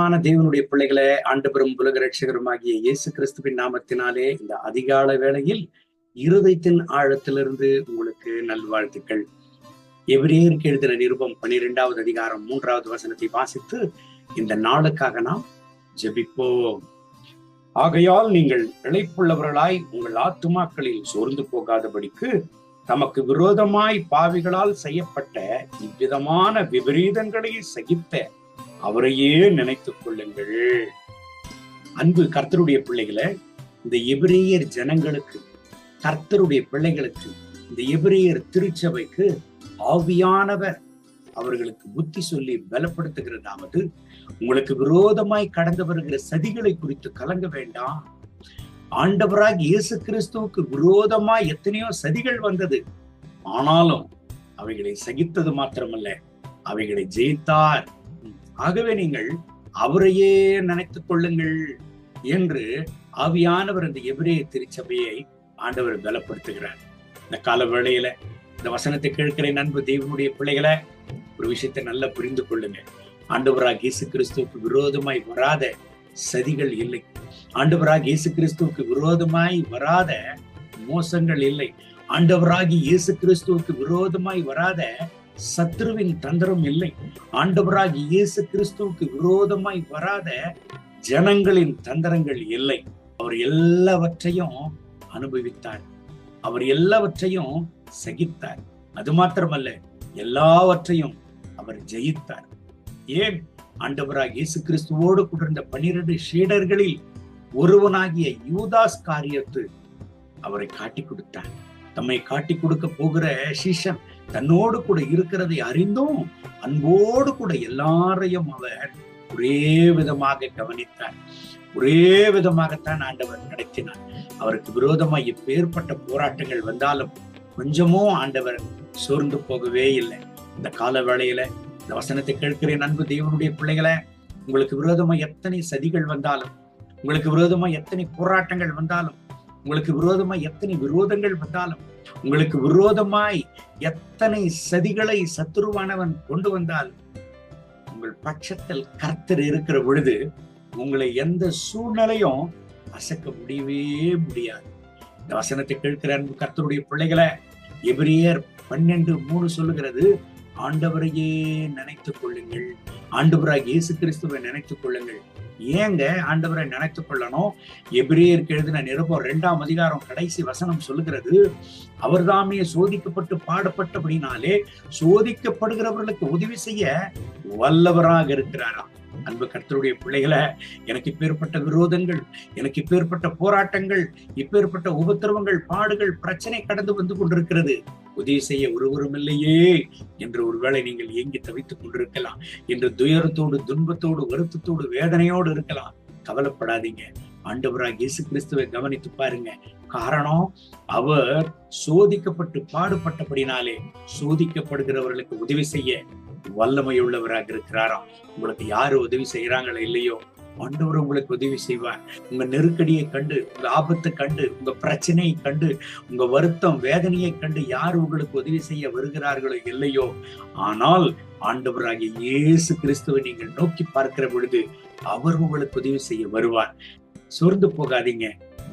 பிரியமான தேவனுடைய பிள்ளைகளே, ஆண்டவரும் உலக ரட்சகருமாகிய இயேசு கிறிஸ்துவின் நாமத்தினாலே இந்த அதிகால வேளையில் இருதயத்தின் ஆழத்திலிருந்து உங்களுக்கு நல்வாழ்த்துக்கள். எபிரேயருக்கு எழுதின நிருபம் 12வது அதிகாரம் 3வது வசனத்தை வாசித்து இந்த நாளுக்காக நாம் ஜெபிப்போம். ஆகையால் நீங்கள் இளைப்புள்ளவர்களாய் உங்கள் ஆத்துமாக்களில் சோர்ந்து போகாதபடிக்கு தமக்கு விரோதமாய் பாவிகளால் செய்யப்பட்ட இவ்விதமான விபரீதங்களை சகித்த அவரையே நினைத்துக் கொள்ளுங்கள். அன்பு கர்த்தருடைய பிள்ளைகளை, இந்த எபிரேயர் ஜனங்களுக்கு, கர்த்தருடைய பிள்ளைகளுக்கு, இந்த எபிரேயர் திருச்சபைக்கு ஆவியானவர் அவர்களுக்கு புத்தி சொல்லி பலப்படுத்துகிறதாவது, உங்களுக்கு விரோதமாய் கடந்து வருகிற சதிகளை குறித்து கலங்க வேண்டாம். ஆண்டவராக இயேசு கிறிஸ்துவுக்கு விரோதமாய் எத்தனையோ சதிகள் வந்தது. ஆனாலும் அவைகளை சகித்தது மாத்திரமல்ல, அவைகளை ஜெயித்தார். ஆகவே நீங்கள் அவரையே நினைத்துக் கொள்ளுங்கள் என்று ஆவியானவர் இந்த எபிரேய திருச்சபையை ஆண்டவர் பலப்படுத்துகிறார். இந்த கால வேளையில இந்த வசனத்தை கேட்கிற அன்பு தேவனுடைய பிள்ளைகளை, ஒரு விஷயத்தை நல்லா புரிந்து கொள்ளுங்க. ஆண்டவராக இயேசு கிறிஸ்துவுக்கு விரோதமாய் வராத சதிகள் இல்லை. ஆண்டவராக இயேசு கிறிஸ்துவுக்கு விரோதமாய் வராத மோசங்கள் இல்லை. ஆண்டவராகி இயேசு கிறிஸ்துவுக்கு விரோதமாய் வராத சத்ருவின் தந்திரம் இல்லை. ஆண்டவராகி இயேசு கிறிஸ்துவுக்கு விரோதமாய் வராத ஜனங்களின் தந்திரங்கள் இல்லை. அவர் எல்லாவற்றையும் அனுபவித்தார், அவர் எல்லாவற்றையும் சகித்தார். அது மாத்திரமல்ல, எல்லாவற்றையும் அவர் ஜெயித்தார். ஏன்? ஆண்டவராக இயேசு கிறிஸ்துவோடு கூட இருந்த 12 சீடர்களில் ஒருவனாகிய யூதாஸ் காரியத்து அவரை காட்டி கொடுத்தார். தம்மை காட்டி கொடுக்க போகிற சீஷன் தன்னோடு கூட இருக்கிறதை அறிந்தும் அன்போடு கூட எல்லாரையும் அவர் ஒரே விதமாக கவனித்தார். ஒரே விதமாகத்தான் ஆண்டவர் நடத்தினார். அவருக்கு விரோதமாய் எப்பேற்பட்ட போராட்டங்கள் வந்தாலும் கொஞ்சமும் ஆண்டவர் சோர்ந்து போகவே இல்லை. இந்த கால வேளையில இந்த வசனத்தை கேட்கிறேன் அன்பு தேவனுடைய பிள்ளைகளை, உங்களுக்கு விரோதமா எத்தனை சதிகள் வந்தாலும், உங்களுக்கு விரோதமா எத்தனை போராட்டங்கள் வந்தாலும், உங்களுக்கு விரோதமாய் எத்தனை விரோதங்கள் வந்தாலும், உங்களுக்கு விரோதமாய் எத்தனை சதிகளை சத்துருவானவன் கொண்டு வந்தால், உங்கள் பட்சத்தில் கர்த்தர் இருக்கிற பொழுது உங்களை எந்த சூழ்நிலையும் அசைக்க முடியவே முடியாது. இந்த வசனத்தை கேட்கிற அன்பு கர்த்தருடைய பிள்ளைகளை, எபிரேயர் 12:3 சொல்லுகிறது, ஆண்டவரையே நினைத்துக் கொள்ளுங்கள். ஆண்டவராக இயேசு கிறிஸ்துவை நினைத்துக் கொள்ளுங்கள். ஏங்க ஆண்டவரை நினைத்துக் கொள்ளணும்? எபிரேயருக்கு எழுதின நிருபம் 2ஆம் அதிகாரம் கடைசி வசனம் சொல்லுகிறது, அவர்தாமே சோதிக்கப்பட்டு பாடப்பட்டபடினாலே சோதிக்கப்படுகிறவர்களுக்கு உதவி செய்ய வல்லவராக இருக்கிறாராம். அன்பு கர்த்தருடைய பிள்ளைகளை, எனக்கு இப்பேற்பட்ட விரோதங்கள், எனக்கு இப்பேற்பட்ட போராட்டங்கள், இப்பேற்பட்ட உபத்திரவங்கள், பாடுகள், பிரச்சனை கடந்து வந்து கொண்டிருக்கிறது, உதவி செய்ய ஒருவரும் இல்லையே என்று ஒருவேளை நீங்கள் ஏங்கி தவித்துக் கொண்டிருக்கலாம். என்று துயரத்தோடு, துன்பத்தோடு, வருத்தத்தோடு, வேதனையோடு இருக்கலாம். கவலைப்படாதீங்க. ஆண்டவராக இயேசு கிறிஸ்துவை கவனித்து பாருங்க. காரணம், அவர் சோதிக்கப்பட்டு பாடுபட்டபடினாலே சோதிக்கப்படுகிறவர்களுக்கு உதவி செய்ய வல்லமை உள்ளவராக இருக்கிறாராம். உங்களுக்கு யாரு உதவி செய்யறாங்களோ இல்லையோ, ஆண்டவர் உங்களுக்கு உதவி செய்வார். உங்க நெருக்கடியை கண்டு, உங்க ஆபத்தை கண்டு, உங்க பிரச்சனையை கண்டு, உங்க வருத்தம் வேதனையை கண்டு யாரு உங்களுக்கு உதவி செய்ய வருகிறார்களோ இல்லையோ, ஆனால் ஆண்டவராகிய இயேசு கிறிஸ்துவை நீங்கள் நோக்கி பார்க்கிற பொழுது அவர் உங்களுக்கு உதவி செய்ய வருவார். சோர்ந்து போகாதீங்க,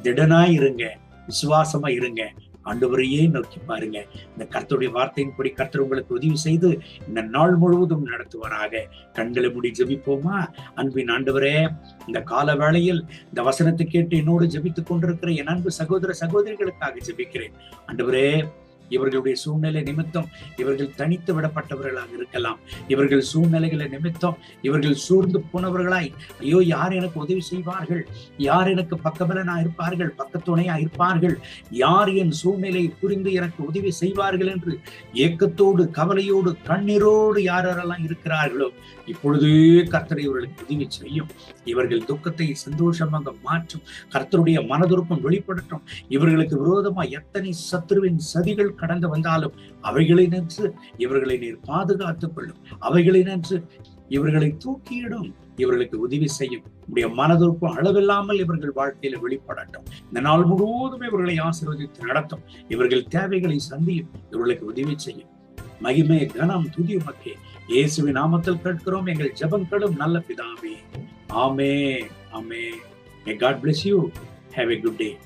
திடனாய் இருங்க, விசுவாசமா இருங்க, ஆண்டவரையே நோக்கி பாருங்க. இந்த கர்த்தருடைய வார்த்தையின்படி கர்த்தர் உங்களுக்கு உதவி செய்து இந்த நாள் முழுவதும் நடத்துவாராக. கண்களை மூடி ஜெபிப்போமா? அன்பின் ஆண்டவரே, இந்த கால வேளையில் இந்த வசனத்தை கேட்டு என்னோடு ஜெபித்துக் கொண்டிருக்கிற என் அன்பு சகோதர சகோதரிகளுக்காக ஜெபிக்கிறேன். ஆண்டவரே, இவர்களுடைய சூழ்நிலை நிமித்தம் இவர்கள் தனித்து விடப்பட்டவர்களாக இருக்கலாம். இவர்கள் சூழ்நிலைகளை நிமித்தம் இவர்கள் சூழ்ந்து போனவர்களாய், ஐயோ யார் எனக்கு உதவி செய்வார்கள், யார் எனக்கு பக்கபலனா இருப்பார்கள், பக்கத்துணையா இருப்பார்கள், யார் என் சூழ்நிலையை புரிந்து எனக்கு உதவி செய்வார்கள் என்று ஏக்கத்தோடு, கவலையோடு, கண்ணீரோடு யாரெல்லாம் இருக்கிறார்களோ, இப்பொழுதே கர்த்தர் இவர்களுக்கு உதவி செய்யும். இவர்கள் துக்கத்தை சந்தோஷமாக மாற்றும். கர்த்தருடைய மனதுருக்கம் வெளிப்படட்டும். இவர்களுக்கு விரோதமா எத்தனை சத்துருவின் சதிகள் கடந்து வந்தாலும் அவைகளை நின்று இவர்களை நீர் பாதுகாத்துக் கொள்ளும். அவைகளை நின்று இவர்களை தூக்கியிடும். இவர்களுக்கு உதவி செய்யும். உடைய மனதிற்கும் அளவில்லாமல் இவர்கள் வாழ்க்கையில வெளிப்படட்டும். இந்த நாள் முழுவதும் இவர்களை ஆசீர்வதித்து நடத்தும். இவர்கள் தேவைகளை சந்தியும். இவர்களுக்கு உதவி செய்யும். மகிமை, கனம், துதி உமக்கே. இயேசுவின் நாமத்தில் கேட்கிறோம் எங்கள் ஜெபங்களும் நல்ல பிதாவே. ஆமே ஆமே. May God bless you. Have a good day.